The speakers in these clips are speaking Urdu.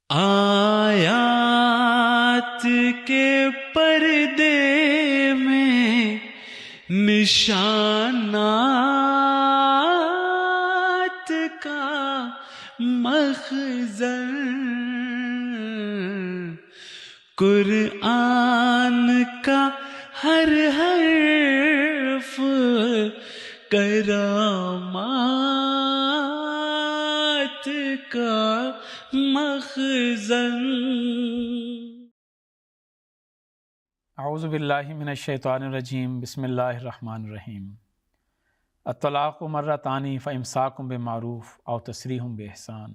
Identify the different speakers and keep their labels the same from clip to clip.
Speaker 1: آیات کے پردے میں نشانات کا مخزن، قرآن کا ہر حرف کرامات کا مخزن۔
Speaker 2: اعوذ باللہ من الشیطان الرجیم، بسم اللہ الرحمن الرحیم۔ الطلاق مرتان فامساک بمعروف او تسریح باحسان،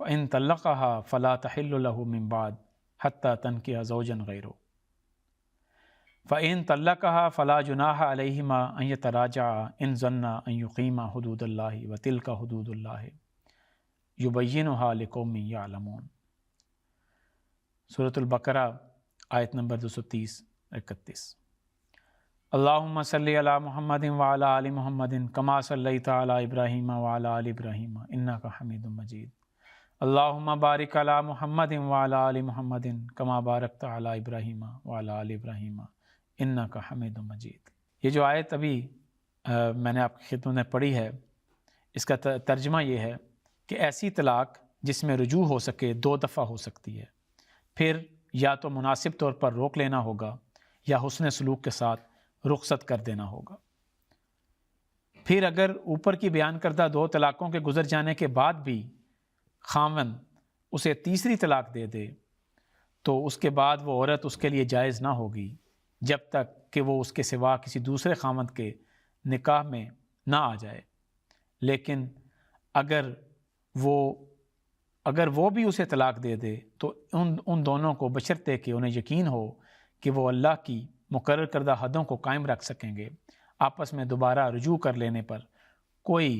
Speaker 2: فان طلقها فلا تحل له من بعد حتى تنکح زوجا غیرہ، فان طلقها فلا جناح علیہما ان یتراجعا ان ظنا ان یقیما حدود اللہ وتلک حدود اللہ یبینھا لقوم یعلمون۔ سورۃ البقرہ آیت نمبر 230-31۔ اللہم صلی علی محمد وعلی آل محمد کما صلیت علی ابراہیم وعلی آل ابراہیم انک حمید مجید۔ اللہم بارک علی محمد وعلی آل محمد کما بارکت علی ابراہیم وعلی آل ابراہیم انک حمید مجید۔ یہ جو آیت ابھی میں نے آپ کی خدمت میں پڑھی ہے، اس کا ترجمہ یہ ہے کہ ایسی طلاق جس میں رجوع ہو سکے 2 دفعہ ہو سکتی ہے، پھر یا تو مناسب طور پر روک لینا ہوگا یا حسن سلوک کے ساتھ رخصت کر دینا ہوگا۔ پھر اگر اوپر کی بیان کردہ 2 طلاقوں کے گزر جانے کے بعد بھی خاوند اسے تیسری طلاق دے دے تو اس کے بعد وہ عورت اس کے لیے جائز نہ ہوگی جب تک کہ وہ اس کے سوا کسی دوسرے خاوند کے نکاح میں نہ آ جائے۔ لیکن اگر وہ بھی اسے طلاق دے دے تو ان دونوں کو بشرطے کہ انہیں یقین ہو کہ وہ اللہ کی مقرر کردہ حدوں کو قائم رکھ سکیں گے، آپس میں دوبارہ رجوع کر لینے پر کوئی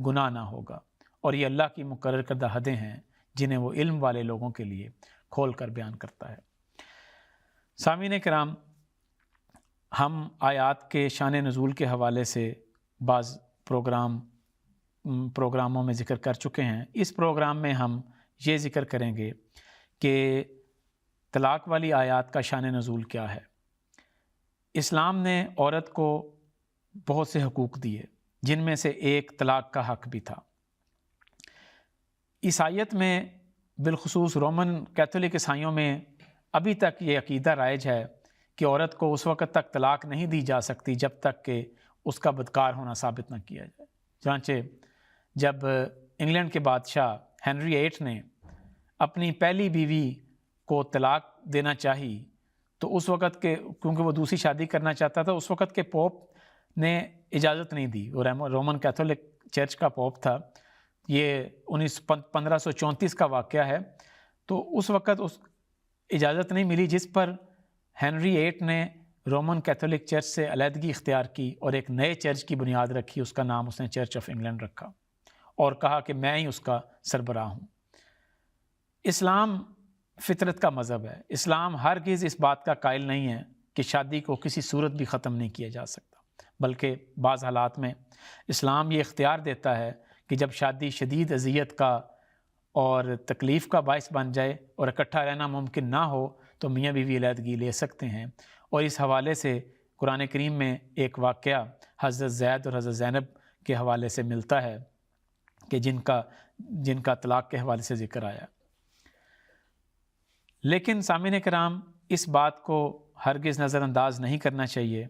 Speaker 2: گناہ نہ ہوگا، اور یہ اللہ کی مقرر کردہ حدیں ہیں جنہیں وہ علم والے لوگوں کے لیے کھول کر بیان کرتا ہے۔ سامعین کرام، ہم آیات کے شان نزول کے حوالے سے بعض پروگراموں میں ذکر کر چکے ہیں۔ اس پروگرام میں ہم یہ ذکر کریں گے کہ طلاق والی آیات کا شان نزول کیا ہے۔ اسلام نے عورت کو بہت سے حقوق دیے، جن میں سے ایک طلاق کا حق بھی تھا۔ عیسائیت میں، بالخصوص رومن کیتھولک عیسائیوں میں ابھی تک یہ عقیدہ رائج ہے کہ عورت کو اس وقت تک طلاق نہیں دی جا سکتی جب تک کہ اس کا بدکار ہونا ثابت نہ کیا جائے۔ چنانچہ جب انگلینڈ کے بادشاہ ہنری 8 نے اپنی پہلی بیوی کو طلاق دینا چاہی تو اس وقت کے، کیونکہ وہ دوسری شادی کرنا چاہتا تھا، اس وقت کے پوپ نے اجازت نہیں دی۔ وہ رومن کیتھولک چرچ کا پوپ تھا۔ یہ 1534 کا واقعہ ہے۔ تو اس وقت اجازت نہیں ملی، جس پر ہنری 8 نے رومن کیتھولک چرچ سے علیحدگی اختیار کی اور ایک نئے چرچ کی بنیاد رکھی۔ اس کا نام اس نے چرچ آف انگلینڈ رکھا اور کہا کہ میں ہی اس کا سربراہ ہوں۔ اسلام فطرت کا مذہب ہے۔ اسلام ہرگز اس بات کا قائل نہیں ہے کہ شادی کو کسی صورت بھی ختم نہیں کیا جا سکتا، بلکہ بعض حالات میں اسلام یہ اختیار دیتا ہے کہ جب شادی شدید اذیت کا اور تکلیف کا باعث بن جائے اور اکٹھا رہنا ممکن نہ ہو تو میاں بیوی علیحدگی لے سکتے ہیں۔ اور اس حوالے سے قرآن کریم میں ایک واقعہ حضرت زید اور حضرت زینب کے حوالے سے ملتا ہے کہ جن کا طلاق کے حوالے سے ذکر آیا۔ لیکن سامعین کرام، اس بات کو ہرگز نظر انداز نہیں کرنا چاہیے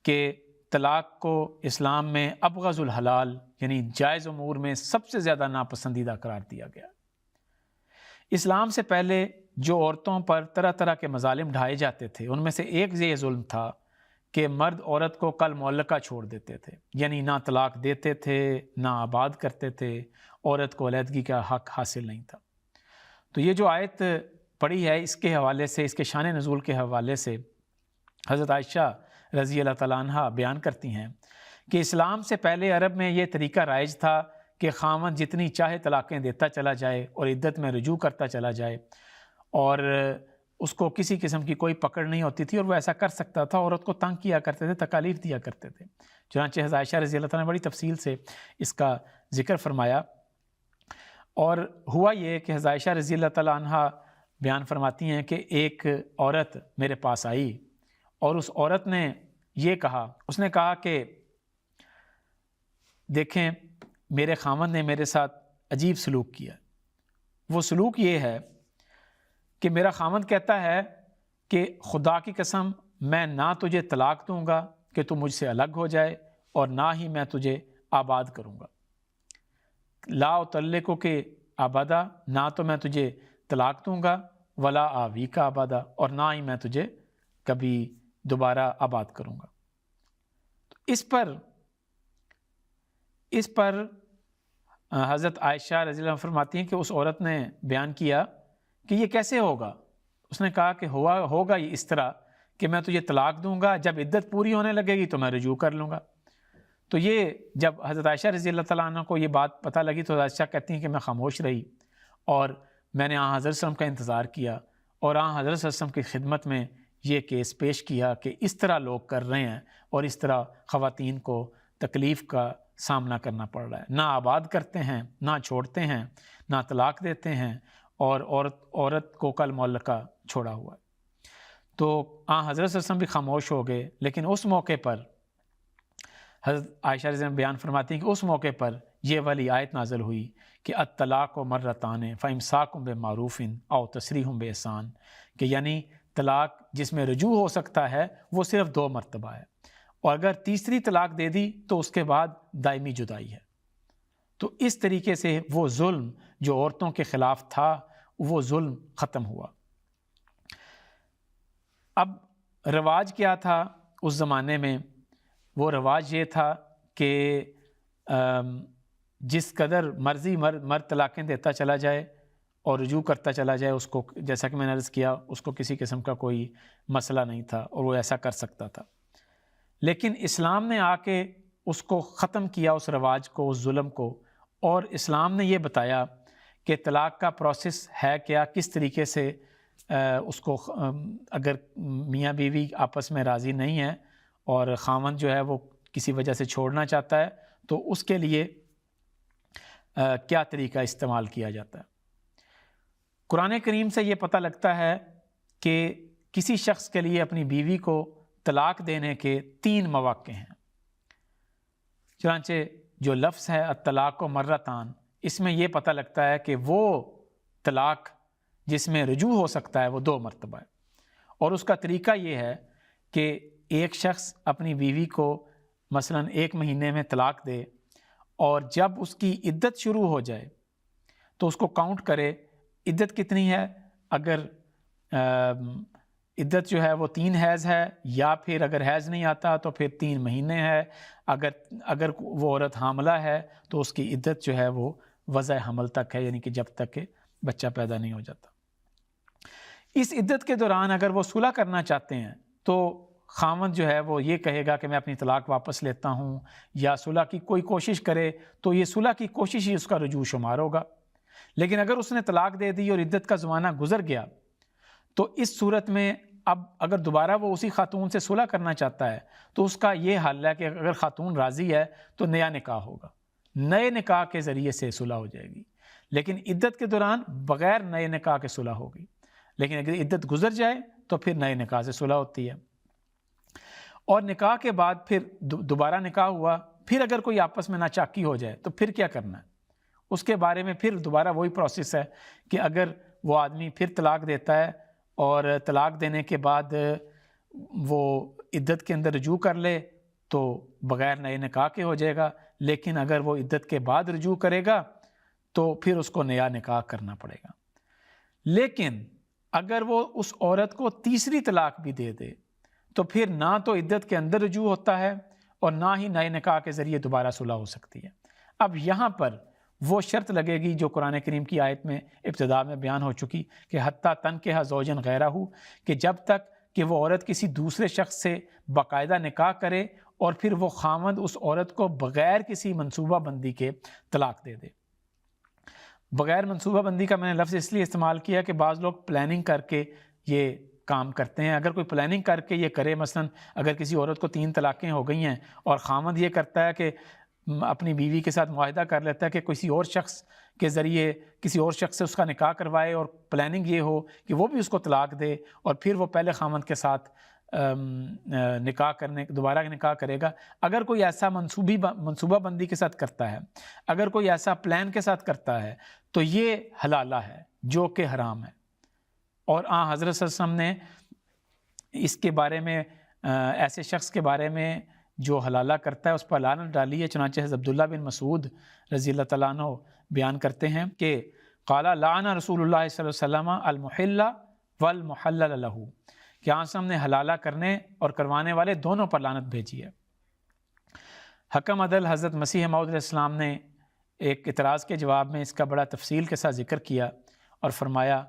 Speaker 2: کہ طلاق کو اسلام میں ابغض الحلال یعنی جائز امور میں سب سے زیادہ ناپسندیدہ قرار دیا گیا۔ اسلام سے پہلے جو عورتوں پر طرح طرح کے مظالم ڈھائے جاتے تھے، ان میں سے ایک یہ ظلم تھا کہ مرد عورت کو کل معلقہ چھوڑ دیتے تھے، یعنی نہ طلاق دیتے تھے نہ آباد کرتے تھے، عورت کو علیحدگی کا حق حاصل نہیں تھا۔ تو یہ جو آیت پڑھی ہے، اس کے حوالے سے، اس کے شان نزول کے حوالے سے حضرت عائشہ رضی اللہ تعالیٰ عنہ بیان کرتی ہیں کہ اسلام سے پہلے عرب میں یہ طریقہ رائج تھا کہ خاوند جتنی چاہے طلاقیں دیتا چلا جائے اور عدت میں رجوع کرتا چلا جائے، اور اس کو کسی قسم کی کوئی پکڑ نہیں ہوتی تھی، اور وہ ایسا کر سکتا تھا۔ عورت کو تنگ کیا کرتے تھے، تکالیف دیا کرتے تھے۔ چنانچہ حضرت عائشہ رضی اللہ تعالیٰ نے بڑی تفصیل سے اس کا ذکر فرمایا، اور ہوا یہ کہ حضرت عائشہ رضی اللہ تعالیٰ عنہ بیان فرماتی ہیں کہ ایک عورت میرے پاس آئی اور اس عورت نے یہ کہا، اس نے کہا کہ دیکھیں میرے خامند نے میرے ساتھ عجیب سلوک کیا۔ وہ سلوک یہ ہے کہ میرا خامند کہتا ہے کہ خدا کی قسم میں نہ تجھے طلاق دوں گا کہ تو مجھ سے الگ ہو جائے، اور نہ ہی میں تجھے آباد کروں گا۔ لا اطلقو کے آبادہ، نہ تو میں تجھے طلاق دوں گا، ولا آوی کا آبادہ، اور نہ ہی میں تجھے کبھی دوبارہ آباد کروں گا۔ تو اس پر حضرت عائشہ رضی اللہ عنہ فرماتی ہیں کہ اس عورت نے بیان کیا کہ یہ کیسے ہوگا؟ اس نے کہا کہ ہوگا یہ اس طرح کہ میں تجھے طلاق دوں گا، جب عدت پوری ہونے لگے گی تو میں رجوع کر لوں گا۔ تو یہ جب حضرت عائشہ رضی اللہ تعالیٰ عنہ کو یہ بات پتہ لگی تو عائشہ کہتی ہیں کہ میں خاموش رہی اور میں نے حضرت صلی اللہ علیہ وسلم کا انتظار کیا اور حضرت صلی اللہ علیہ وسلم کی خدمت میں یہ کیس پیش کیا کہ اس طرح لوگ کر رہے ہیں اور اس طرح خواتین کو تکلیف کا سامنا کرنا پڑ رہا ہے، نہ آباد کرتے ہیں، نہ چھوڑتے ہیں، نہ طلاق دیتے ہیں، اور عورت کو کل معلقہ چھوڑا ہوا ہے۔ تو حضرت صلی اللہ علیہ وسلم بھی خاموش ہو گئے، لیکن اس موقع پر حضرت عائشہ رضی اللہ عنہ بیان فرماتی ہیں کہ اس موقع پر یہ والی آیت نازل ہوئی کہ الطلاق مرتان فامساک بمعروف او تسریح باحسان، کہ یعنی طلاق جس میں رجوع ہو سکتا ہے وہ صرف 2 مرتبہ ہے، اور اگر تیسری طلاق دے دی تو اس کے بعد دائمی جدائی ہے۔ تو اس طریقے سے وہ ظلم جو عورتوں کے خلاف تھا وہ ظلم ختم ہوا۔ اب رواج کیا تھا اس زمانے میں؟ وہ رواج یہ تھا کہ جس قدر مرضی مرد طلاقیں دیتا چلا جائے اور رجوع کرتا چلا جائے، اس کو، جیسا کہ میں نے عرض کیا، اس کو کسی قسم کا کوئی مسئلہ نہیں تھا اور وہ ایسا کر سکتا تھا۔ لیکن اسلام نے آ کے اس کو ختم کیا، اس رواج کو، اس ظلم کو، اور اسلام نے یہ بتایا کہ طلاق کا پروسیس ہے کیا، کس طریقے سے اس کو، اگر میاں بیوی آپس میں راضی نہیں ہے اور خاوند جو ہے وہ کسی وجہ سے چھوڑنا چاہتا ہے تو اس کے لیے کیا طریقہ استعمال کیا جاتا ہے۔ قرآن کریم سے یہ پتہ لگتا ہے کہ کسی شخص کے لیے اپنی بیوی کو طلاق دینے کے 3 مواقع ہیں۔ چنانچہ جو لفظ ہے الطلاق مرتان، اس میں یہ پتہ لگتا ہے کہ وہ طلاق جس میں رجوع ہو سکتا ہے وہ 2 مرتبہ ہے، اور اس کا طریقہ یہ ہے کہ ایک شخص اپنی بیوی کو مثلا 1 مہینے میں طلاق دے، اور جب اس کی عدت شروع ہو جائے تو اس کو کاؤنٹ کرے عدت کتنی ہے، اگر عدت جو ہے وہ 3 حیض ہے، یا پھر اگر حیض نہیں آتا تو پھر 3 مہینے ہے، اگر وہ عورت حاملہ ہے تو اس کی عدت جو ہے وہ وضع حمل تک ہے، یعنی کہ جب تک کہ بچہ پیدا نہیں ہو جاتا۔ اس عدت کے دوران اگر وہ صلح کرنا چاہتے ہیں تو خاوند جو ہے وہ یہ کہے گا کہ میں اپنی طلاق واپس لیتا ہوں، یا صلح کی کوئی کوشش کرے تو یہ صلح کی کوشش ہی اس کا رجوع شمار ہوگا۔ لیکن اگر اس نے طلاق دے دی اور عدت کا زمانہ گزر گیا تو اس صورت میں اب اگر دوبارہ وہ اسی خاتون سے صلح کرنا چاہتا ہے تو اس کا یہ حل ہے کہ اگر خاتون راضی ہے تو نیا نکاح ہوگا، نئے نکاح کے ذریعے سے صلح ہو جائے گی، لیکن عدت کے دوران بغیر نئے نکاح کے صلح ہوگی۔ لیکن اگر عدت گزر جائے تو پھر نئے نکاح سے صلح ہوتی ہے، اور نکاح کے بعد پھر دوبارہ نکاح ہوا، پھر اگر کوئی آپس میں ناچاکی ہو جائے تو پھر کیا کرنا ہے؟ اس کے بارے میں پھر دوبارہ وہی پروسیس ہے کہ اگر وہ آدمی پھر طلاق دیتا ہے اور طلاق دینے کے بعد وہ عدت کے اندر رجوع کر لے تو بغیر نئے نکاح کے ہو جائے گا، لیکن اگر وہ عدت کے بعد رجوع کرے گا تو پھر اس کو نیا نکاح کرنا پڑے گا۔ لیکن اگر وہ اس عورت کو تیسری طلاق بھی دے دے تو پھر نہ تو عدت کے اندر رجوع ہوتا ہے اور نہ ہی نئے نکاح کے ذریعے دوبارہ صلح ہو سکتی ہے۔ اب یہاں پر وہ شرط لگے گی جو قرآن کریم کی آیت میں ابتدا میں بیان ہو چکی کہ حتیٰ تنکح زوجا غیرہ، کہ جب تک کہ وہ عورت کسی دوسرے شخص سے باقاعدہ نکاح کرے اور پھر وہ خاوند اس عورت کو بغیر کسی منصوبہ بندی کے طلاق دے دے۔ بغیر منصوبہ بندی کا میں نے لفظ اس لیے استعمال کیا کہ بعض لوگ پلاننگ کر کے یہ کام کرتے ہیں۔ اگر کوئی پلاننگ کر کے یہ کرے، مثلا اگر کسی عورت کو 3 طلاقیں ہو گئی ہیں اور خاوند یہ کرتا ہے کہ اپنی بیوی کے ساتھ معاہدہ کر لیتا ہے کہ کسی اور شخص کے ذریعے کسی اور شخص سے اس کا نکاح کروائے، اور پلاننگ یہ ہو کہ وہ بھی اس کو طلاق دے، اور پھر وہ پہلے خامند کے ساتھ دوبارہ نکاح کرے گا، اگر کوئی ایسا منصوبہ بندی کے ساتھ کرتا ہے، اگر کوئی ایسا پلان کے ساتھ کرتا ہے، تو یہ حلالہ ہے جو کہ حرام ہے۔ اور حضرت صلی اللہ علیہ وسلم نے اس کے بارے میں ایسے شخص کے بارے میں جو حلالہ کرتا ہے اس پر لعنت ڈالی ہے۔ چنانچہ حضرت عبداللہ بن مسعود رضی اللہ تعالیٰ عنہ بیان کرتے ہیں کہ قال لعن رسول اللہ صلی اللہ علیہ وسلم المحل والمحلل له، کہ ہم نے حلالہ کرنے اور کروانے والے دونوں پر لعنت بھیجی ہے۔ حکم عدل حضرت مسیح موعود علیہ السلام نے ایک اعتراض کے جواب میں اس کا بڑا تفصیل کے ساتھ ذکر کیا اور فرمایا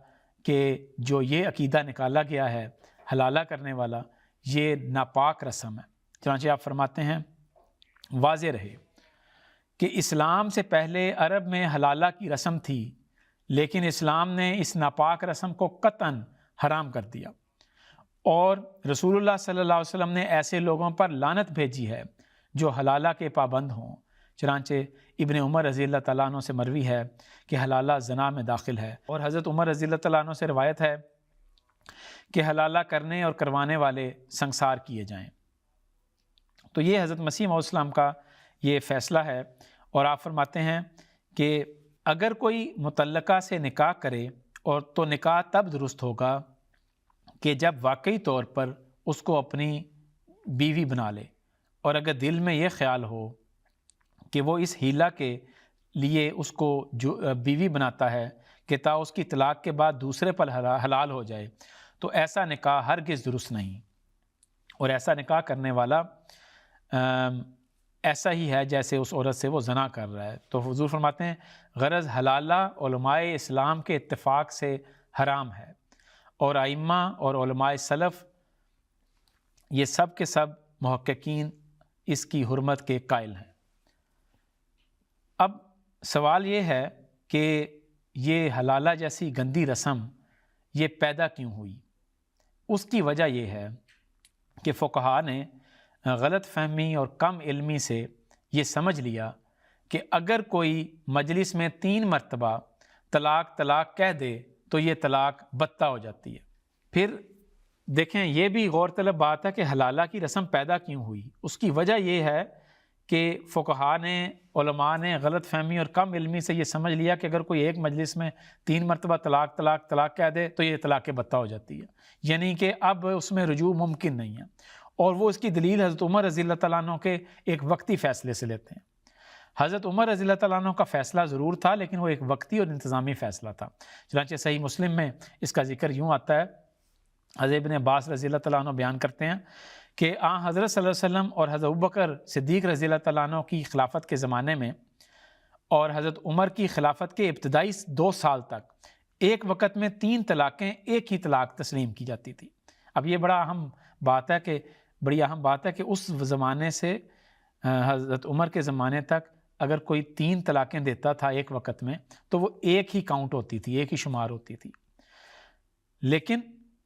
Speaker 2: کہ جو یہ عقیدہ نکالا گیا ہے حلالہ کرنے والا، یہ ناپاک رسم ہے۔ چنانچہ آپ فرماتے ہیں واضح رہے کہ اسلام سے پہلے عرب میں حلالہ کی رسم تھی، لیکن اسلام نے اس ناپاک رسم کو قطعاً حرام کر دیا، اور رسول اللہ صلی اللہ علیہ وسلم نے ایسے لوگوں پر لعنت بھیجی ہے جو حلالہ کے پابند ہوں۔ چنانچہ ابن عمر رضی اللہ تعالیٰ عنہ سے مروی ہے کہ حلالہ زنا میں داخل ہے، اور حضرت عمر رضی اللہ تعالیٰ عنہ سے روایت ہے کہ حلالہ کرنے اور کروانے والے سنگسار کیے جائیں۔ تو یہ حضرت مسیح موعود السلام کا یہ فیصلہ ہے، اور آپ فرماتے ہیں کہ اگر کوئی مطلقہ سے نکاح کرے اور تو نکاح تب درست ہوگا کہ جب واقعی طور پر اس کو اپنی بیوی بنا لے، اور اگر دل میں یہ خیال ہو کہ وہ اس حیلہ کے لیے اس کو جو بیوی بناتا ہے کہ تا اس کی طلاق کے بعد دوسرے پر حلال ہو جائے، تو ایسا نکاح ہرگز درست نہیں، اور ایسا نکاح کرنے والا ایسا ہی ہے جیسے اس عورت سے وہ زنا کر رہا ہے۔ تو حضور فرماتے ہیں غرض حلالہ علماء اسلام کے اتفاق سے حرام ہے، اور ائمہ اور علماء سلف یہ سب کے سب محققین اس کی حرمت کے قائل ہیں۔ اب سوال یہ ہے کہ یہ حلالہ جیسی گندی رسم یہ پیدا کیوں ہوئی؟ اس کی وجہ یہ ہے کہ فقہا نے غلط فہمی اور کم علمی سے یہ سمجھ لیا کہ اگر کوئی مجلس میں 3 مرتبہ طلاق کہہ دے تو یہ طلاق بتہ ہو جاتی ہے۔ پھر دیکھیں یہ بھی غور طلب بات ہے کہ حلالہ کی رسم پیدا کیوں ہوئی۔ اس کی وجہ یہ ہے کہ فقہا نے، علماء نے غلط فہمی اور کم علمی سے یہ سمجھ لیا کہ اگر کوئی ایک مجلس میں 3 مرتبہ طلاق کہہ دے تو یہ طلاق بتہ ہو جاتی ہے، یعنی کہ اب اس میں رجوع ممکن نہیں ہے، اور وہ اس کی دلیل حضرت عمر رضی اللہ تعالیٰ عنہ کے ایک وقتی فیصلے سے لیتے ہیں۔ حضرت عمر رضی اللہ تعالیٰ عنہ کا فیصلہ ضرور تھا، لیکن وہ ایک وقتی اور انتظامی فیصلہ تھا۔ چنانچہ صحیح مسلم میں اس کا ذکر یوں آتا ہے، حضرت ابن عباس رضی اللہ تعالیٰ عنہ بیان کرتے ہیں کہ حضرت صلی اللہ علیہ وسلم اور حضرت ابوبکر صدیق رضی اللہ تعالیٰ عنہ کی خلافت کے زمانے میں اور حضرت عمر کی خلافت کے ابتدائی 2 سال تک ایک وقت میں 3 طلاقیں ایک ہی طلاق تسلیم کی جاتی تھی۔ اب یہ بڑی اہم بات ہے کہ اس زمانے سے حضرت عمر کے زمانے تک اگر کوئی 3 طلاقیں دیتا تھا ایک وقت میں تو وہ ایک ہی کاؤنٹ ہوتی تھی، ایک ہی شمار ہوتی تھی۔ لیکن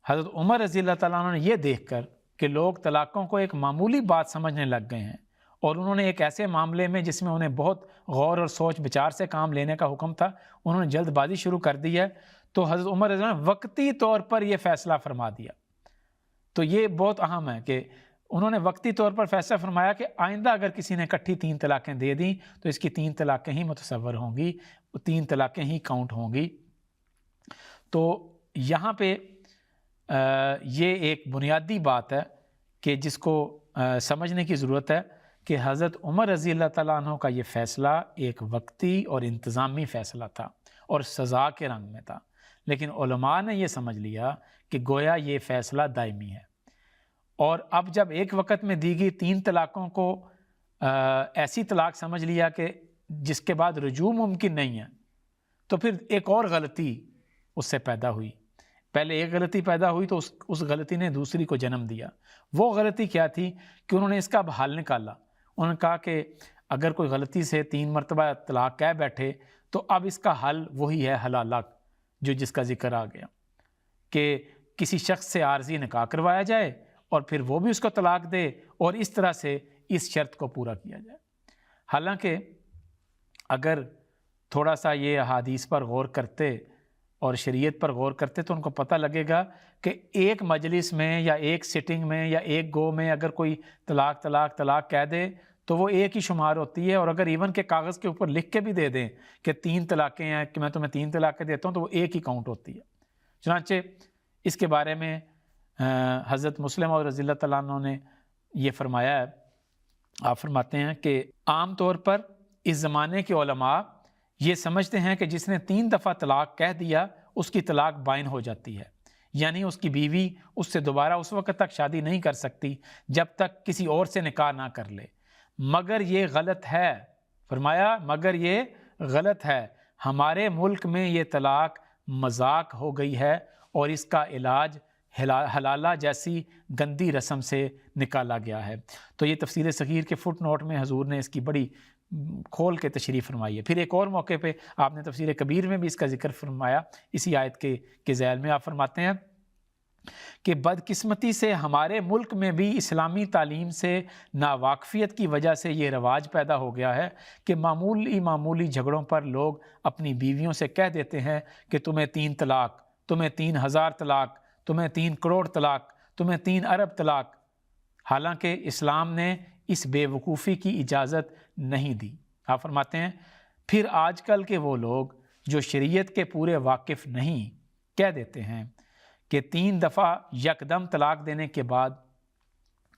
Speaker 2: حضرت عمر رضی اللہ تعالیٰ عنہ نے یہ دیکھ کر کہ لوگ طلاقوں کو ایک معمولی بات سمجھنے لگ گئے ہیں، اور انہوں نے ایک ایسے معاملے میں جس میں انہیں بہت غور اور سوچ بچار سے کام لینے کا حکم تھا، انہوں نے جلد بازی شروع کر دی ہے، تو حضرت عمر رضی اللہ عنہ نے وقتی طور پر یہ فیصلہ فرما دیا۔ تو یہ بہت اہم ہے کہ انہوں نے وقتی طور پر فیصلہ فرمایا کہ آئندہ اگر کسی نے اکٹھی 3 طلاقیں دے دیں تو اس کی 3 طلاقیں ہی متصور ہوں گی، 3 طلاقیں ہی کاؤنٹ ہوں گی۔ تو یہاں پہ یہ ایک بنیادی بات ہے کہ جس کو سمجھنے کی ضرورت ہے کہ حضرت عمر رضی اللہ تعالیٰ عنہ کا یہ فیصلہ ایک وقتی اور انتظامی فیصلہ تھا اور سزا کے رنگ میں تھا، لیکن علماء نے یہ سمجھ لیا کہ گویا یہ فیصلہ دائمی ہے، اور اب جب ایک وقت میں دی گئی 3 طلاقوں کو ایسی طلاق سمجھ لیا کہ جس کے بعد رجوع ممکن نہیں ہے، تو پھر ایک اور غلطی اس سے پیدا ہوئی۔ پہلے ایک غلطی پیدا ہوئی تو اس غلطی نے دوسری کو جنم دیا۔ وہ غلطی کیا تھی کہ انہوں نے اس کا اب حل نکالا۔ انہوں نے کہا کہ اگر کوئی غلطی سے 3 مرتبہ طلاق کہہ بیٹھے تو اب اس کا حل وہی ہے حلالہ، جس کا ذکر آ گیا کہ کسی شخص سے عارضی نکاح کروایا جائے اور پھر وہ بھی اس کو طلاق دے، اور اس طرح سے اس شرط کو پورا کیا جائے۔ حالانکہ اگر تھوڑا سا یہ احادیث پر غور کرتے اور شریعت پر غور کرتے تو ان کو پتہ لگے گا کہ ایک مجلس میں یا ایک سٹنگ میں یا ایک گو میں اگر کوئی طلاق طلاق طلاق کہہ دے تو وہ ایک ہی شمار ہوتی ہے، اور اگر ایون کے کاغذ کے اوپر لکھ کے بھی دے دیں کہ 3 طلاقیں ہیں، کہ میں تمہیں 3 طلاقیں دیتا ہوں، تو وہ ایک ہی کاؤنٹ ہوتی ہے۔ چنانچہ اس کے بارے میں حضرت مسلم اور رضی اللہ تعالیٰ عنہ نے یہ فرمایا ہے، آپ فرماتے ہیں کہ عام طور پر اس زمانے کے علماء یہ سمجھتے ہیں کہ جس نے 3 دفعہ طلاق کہہ دیا اس کی طلاق بائن ہو جاتی ہے، یعنی اس کی بیوی اس سے دوبارہ اس وقت تک شادی نہیں کر سکتی جب تک کسی اور سے نکاح نہ کر لے۔ مگر یہ غلط ہے، فرمایا مگر یہ غلط ہے، ہمارے ملک میں یہ طلاق مذاق ہو گئی ہے اور اس کا علاج حلالہ جیسی گندی رسم سے نکالا گیا ہے۔ تو یہ تفسیر صغیر کے فٹ نوٹ میں حضور نے اس کی بڑی کھول کے تشریح فرمائی ہے۔ پھر ایک اور موقع پہ آپ نے تفسیر کبیر میں بھی اس کا ذکر فرمایا، اسی آیت کے ذیل میں آپ فرماتے ہیں کہ بدقسمتی سے ہمارے ملک میں بھی اسلامی تعلیم سے ناواقفیت کی وجہ سے یہ رواج پیدا ہو گیا ہے کہ معمولی جھگڑوں پر لوگ اپنی بیویوں سے کہہ دیتے ہیں کہ تمہیں 3 طلاق، تمہیں 3000 طلاق، تمہیں 3 کروڑ طلاق، تمہیں 3 ارب طلاق، حالانکہ اسلام نے اس بے وقوفی کی اجازت نہیں دی۔ آپ فرماتے ہیں پھر آج کل کے وہ لوگ جو شریعت کے پورے واقف نہیں کہہ دیتے ہیں کہ 3 دفعہ یکدم طلاق دینے کے بعد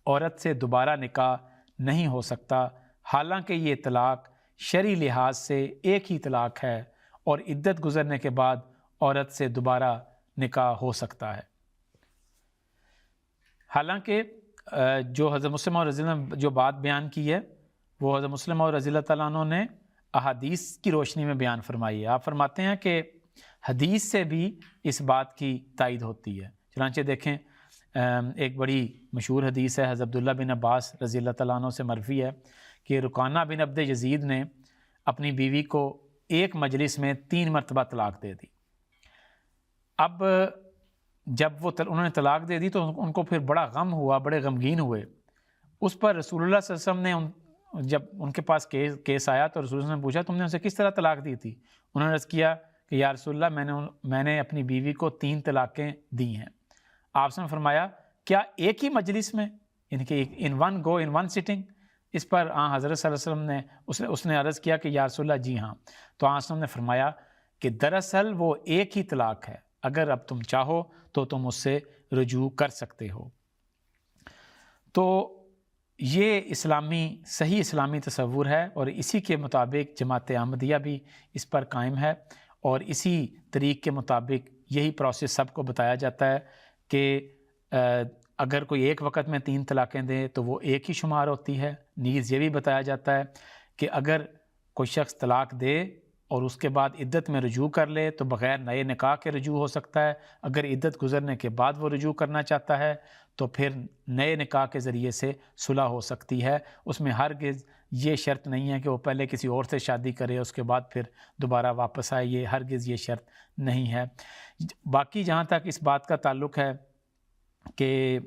Speaker 2: عورت سے دوبارہ نکاح نہیں ہو سکتا، حالانکہ یہ طلاق شرعی لحاظ سے ایک ہی طلاق ہے اور عدت گزرنے کے بعد عورت سے دوبارہ نکاح ہو سکتا ہے۔ حالانکہ جو حضرت مسلم اور رضی اللہ عنہ جو بات بیان کی ہے وہ حضرت مسلم اور رضی اللہ تعالیٰ عنہ نے احادیث کی روشنی میں بیان فرمائی ہے۔ آپ فرماتے ہیں کہ حدیث سے بھی اس بات کی تائید ہوتی ہے۔ چنانچہ دیکھیں ایک بڑی مشہور حدیث ہے حضرت عبداللہ بن عباس رضی اللہ تعالیٰ عنہ سے مروی ہے کہ رکانہ بن عبد یزید نے اپنی بیوی کو ایک مجلس میں 3 مرتبہ طلاق دے دی۔ اب جب انہوں نے طلاق دے دی تو ان کو پھر بڑا غم ہوا، بڑے غمگین ہوئے۔ اس پر رسول اللہ صلی اللہ علیہ وسلم نے جب ان کے پاس کیس آیا تو رسول اللہ نے پوچھا تم نے اسے کس طرح طلاق دی تھی؟ انہوں نے عرض کیا کہ یا رسول اللہ میں نے اپنی بیوی کو 3 طلاقیں دی ہیں۔ آپ نے فرمایا کیا ایک ہی مجلس میں، یعنی کہ in one go in one sitting? اس پر حضرت صلی اللہ علیہ وسلم نے اس نے عرض کیا کہ یا رسول اللہ جی ہاں۔ تو وسلم نے فرمایا کہ دراصل وہ ایک ہی طلاق ہے، اگر اب تم چاہو تو تم اس سے رجوع کر سکتے ہو۔ تو یہ صحیح اسلامی تصور ہے اور اسی کے مطابق جماعت احمدیہ بھی اس پر قائم ہے، اور اسی طریق کے مطابق یہی پروسیس سب کو بتایا جاتا ہے کہ اگر کوئی ایک وقت میں 3 طلاقیں دے تو وہ ایک ہی شمار ہوتی ہے۔ نیز یہ بھی بتایا جاتا ہے کہ اگر کوئی شخص طلاق دے اور اس کے بعد عدت میں رجوع کر لے تو بغیر نئے نکاح کے رجوع ہو سکتا ہے، اگر عدت گزرنے کے بعد وہ رجوع کرنا چاہتا ہے تو پھر نئے نکاح کے ذریعے سے صلح ہو سکتی ہے۔ اس میں ہرگز یہ شرط نہیں ہے کہ وہ پہلے کسی اور سے شادی کرے اس کے بعد پھر دوبارہ واپس آئے، یہ ہرگز یہ شرط نہیں ہے۔ باقی جہاں تک اس بات کا تعلق ہے کہ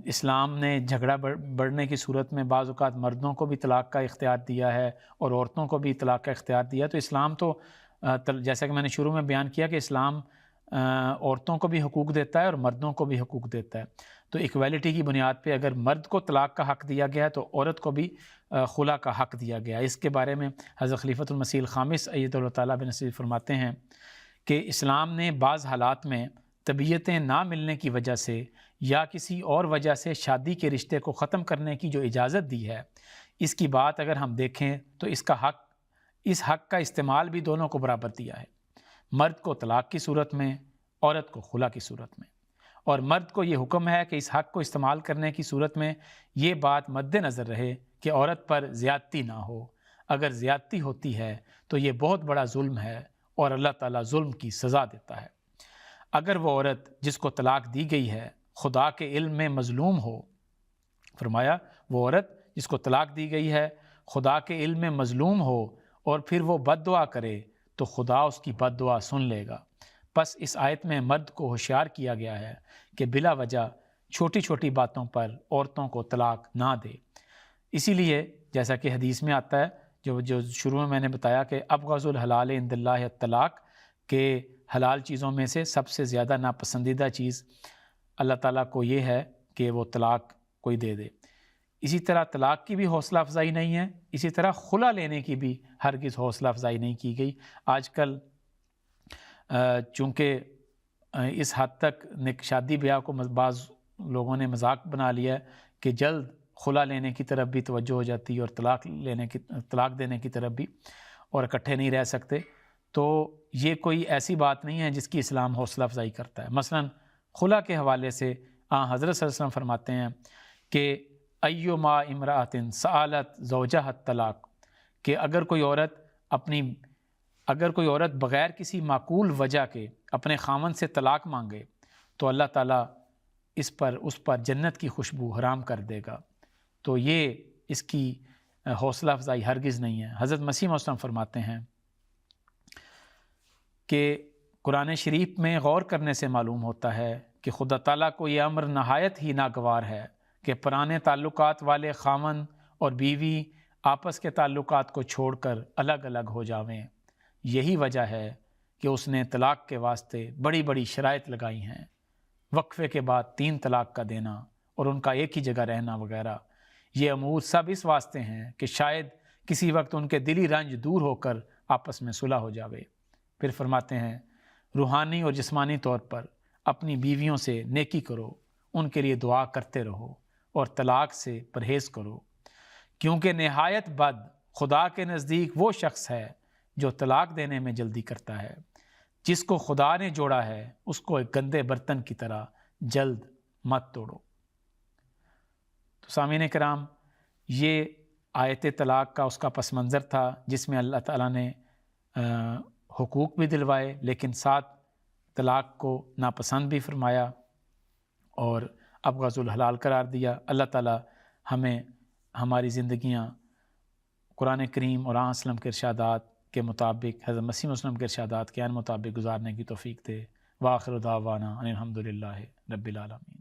Speaker 2: اسلام نے جھگڑا بڑھنے کی صورت میں بعض اوقات مردوں کو بھی طلاق کا اختیار دیا ہے اور عورتوں کو بھی طلاق کا اختیار دیا، تو اسلام تو جیسا کہ میں نے شروع میں بیان کیا کہ اسلام عورتوں کو بھی حقوق دیتا ہے اور مردوں کو بھی حقوق دیتا ہے۔ تو ایکویلٹی کی بنیاد پہ اگر مرد کو طلاق کا حق دیا گیا ہے تو عورت کو بھی خلا کا حق دیا گیا ہے۔ اس کے بارے میں حضرت خلیفۃ المسیح الخامس ایدہ اللہ تعالیٰ بنصیر فرماتے ہیں کہ اسلام نے بعض حالات میں طبیعتیں نہ ملنے کی وجہ سے یا کسی اور وجہ سے شادی کے رشتے کو ختم کرنے کی جو اجازت دی ہے، اس کی بات اگر ہم دیکھیں تو اس حق کا استعمال بھی دونوں کو برابر دیا ہے، مرد کو طلاق کی صورت میں، عورت کو خلا کی صورت میں۔ اور مرد کو یہ حکم ہے کہ اس حق کو استعمال کرنے کی صورت میں یہ بات مد نظر رہے کہ عورت پر زیادتی نہ ہو، اگر زیادتی ہوتی ہے تو یہ بہت بڑا ظلم ہے اور اللہ تعالیٰ ظلم کی سزا دیتا ہے۔ اگر وہ عورت جس کو طلاق دی گئی ہے خدا کے علم میں مظلوم ہو، فرمایا وہ عورت جس کو طلاق دی گئی ہے خدا کے علم میں مظلوم ہو اور پھر وہ بد دعا کرے تو خدا اس کی بد دعا سن لے گا۔ پس اس آیت میں مرد کو ہوشیار کیا گیا ہے کہ بلا وجہ چھوٹی چھوٹی باتوں پر عورتوں کو طلاق نہ دے۔ اسی لیے جیسا کہ حدیث میں آتا ہے، جو شروع میں نے بتایا کہ ابغض الحلال عند اللہ الطلاق، کہ حلال چیزوں میں سے سب سے زیادہ ناپسندیدہ چیز اللہ تعالیٰ کو یہ ہے کہ وہ طلاق کوئی دے دے۔ اسی طرح طلاق کی بھی حوصلہ افزائی نہیں ہے، اسی طرح خلا لینے کی بھی ہرگز حوصلہ افزائی نہیں کی گئی۔ آج کل چونکہ اس حد تک شادی بیاہ کو بعض لوگوں نے مذاق بنا لیا ہے کہ جلد خلا لینے کی طرف بھی توجہ ہو جاتی ہے اور طلاق دینے کی طرف بھی، اور اکٹھے نہیں رہ سکتے۔ تو یہ کوئی ایسی بات نہیں ہے جس کی اسلام حوصلہ افزائی کرتا ہے۔ مثلا خلا کے حوالے سے حضرت صلی اللہ علیہ وسلم فرماتے ہیں کہ ایما امرأۃ سألت زوجها الطلاق، کہ اگر کوئی عورت بغیر کسی معقول وجہ کے اپنے خاوند سے طلاق مانگے تو اللہ تعالیٰ اس پر جنت کی خوشبو حرام کر دے گا۔ تو یہ اس کی حوصلہ افزائی ہرگز نہیں ہے۔ حضرت مسیح موعود وسلم فرماتے ہیں کہ قرآن شریف میں غور کرنے سے معلوم ہوتا ہے کہ خدا تعالیٰ کو یہ امر نہایت ہی ناگوار ہے کہ پرانے تعلقات والے خاوند اور بیوی آپس کے تعلقات کو چھوڑ کر الگ الگ ہو جاویں۔ یہی وجہ ہے کہ اس نے طلاق کے واسطے بڑی بڑی شرائط لگائی ہیں، وقفے کے بعد 3 طلاق کا دینا اور ان کا ایک ہی جگہ رہنا وغیرہ۔ یہ امور سب اس واسطے ہیں کہ شاید کسی وقت ان کے دلی رنج دور ہو کر آپس میں صلح ہو جاوے۔ پھر فرماتے ہیں روحانی اور جسمانی طور پر اپنی بیویوں سے نیکی کرو، ان کے لیے دعا کرتے رہو اور طلاق سے پرہیز کرو، کیونکہ نہایت بد خدا کے نزدیک وہ شخص ہے جو طلاق دینے میں جلدی کرتا ہے۔ جس کو خدا نے جوڑا ہے اس کو ایک گندے برتن کی طرح جلد مت توڑو۔ تو سامعین کرام، یہ آیت طلاق کا اس کا پس منظر تھا جس میں اللہ تعالیٰ نے حقوق بھی دلوائے لیکن ساتھ طلاق کو ناپسند بھی فرمایا اور ابغض الحلال قرار دیا۔ اللہ تعالیٰ ہمیں ہماری زندگیاں قرآن کریم اور آن وسلم کے ارشادات کے مطابق، حضرت مسیح وسلم کے ارشادات کے عین مطابق گزارنے کی توفیق دے۔ وآخر دعوانا ان الحمد للہ رب العالمین۔